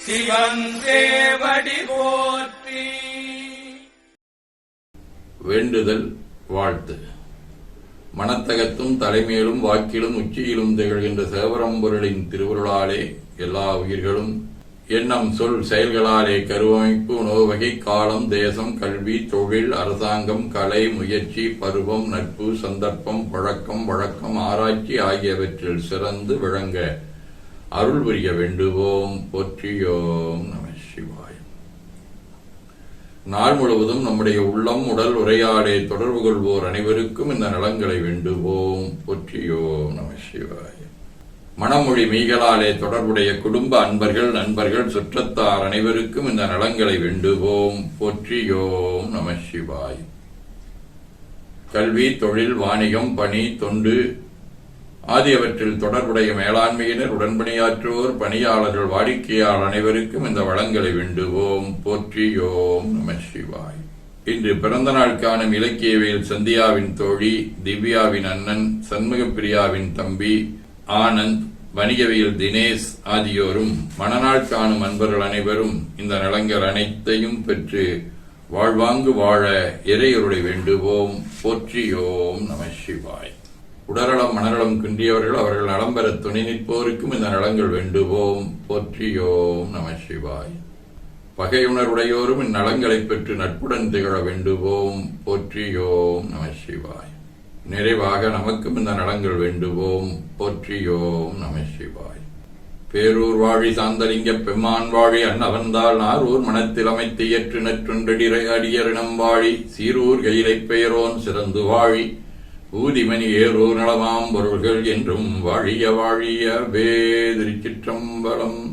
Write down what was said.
சிவன் சேவடி போற்றி. வேண்டுதல் வாழ்த்து. மனத்தகத்தும் தலைமையிலும் வாக்கிலும் உச்சியிலும் திகழ்கின்ற சேவரம்பொருளின் திருவருளாலே எல்லா உயிர்களும் எண்ணம் சொல் செயல்களாலே கருவமைப்பு, உணவு வகை, காலம், தேசம், கல்வி, தொழில், அரசாங்கம், கலை, முயற்சி, பருவம், நட்பு, சந்தர்ப்பம், பழக்கம், வழக்கம், ஆராய்ச்சி ஆகியவற்றில் சிறந்து விளங்க அருள் புரிய வேண்டுவோம். போற்றியோம் நம சிவாய. நாள் முழுவதும் நம்முடைய உள்ளம் உடல் உரையாடே தொடர்பு கொள்வோர் அனைவருக்கும் இந்த நலங்களை வேண்டுவோம். போற்றியோம் நம சிவாய. மனமொழி மீகளாலே தொடர்புடைய குடும்ப அன்பர்கள், நண்பர்கள், சுற்றத்தார் அனைவருக்கும் இந்த நலங்களை வேண்டுவோம். போற்றியோம் நம சிவாய். கல்வி, தொழில், வாணிகம், பணி, தொண்டு ஆகியவற்றில் தொடர்புடைய மேலாண்மையினர், உடன்பணியாற்றுவோர், பணியாளர்கள், வாடிக்கையாளர் அனைவருக்கும் இந்த வளங்களை வேண்டுவோம். போற்றியோம் நம சிவாய். இன்று பிறந்த நாள் காணும் இலக்கியவியல் சந்தியாவின் தோழி, திவ்யாவின் அண்ணன், சண்முகப்பிரியாவின் தம்பி ஆனந்த், வணிகவியல் தினேஷ் ஆகியோரும் மணநாள் காணும் அன்பர்கள் அனைவரும் இந்த நலங்கள் அனைத்தையும் பெற்று வாழ்வாங்கு வாழ இறையருளை வேண்டுவோம். போற்றியோம் நம சிவாய். உடல்நலம் மனநலம் குன்றியவர்கள் அவர்கள் நலம் பெற துணை நிற்போருக்கும் இந்த நலங்கள் வேண்டுவோம். போற்றியோம் நம சிவாய். பகையுணர்வுடையோரும் இந்நலங்களை பெற்று நட்புடன் திகழ வேண்டுவோம். போற்றியோம் நம சிவாய். நிறைவாக நமக்கும் இந்த நலங்கள் வேண்டுவோம். போற்றியோம் நம சிவாய். பேரூர் வாழி சாந்தலிங்க பெம்மான் வாழி அன்னவந்தால் நாரூர் மனத்தில் அமைத்து ஏற்று நற்றொன்றடிரை அடியரினம் வாழி சீரூர் கையிலைப் பெயரோன் சிறந்து வாழி ஊதிமணி ஏரூர் நலமாம் பொருள்கள் என்றும் வாழிய வாழிய திருச்சிற்றம்பலம்.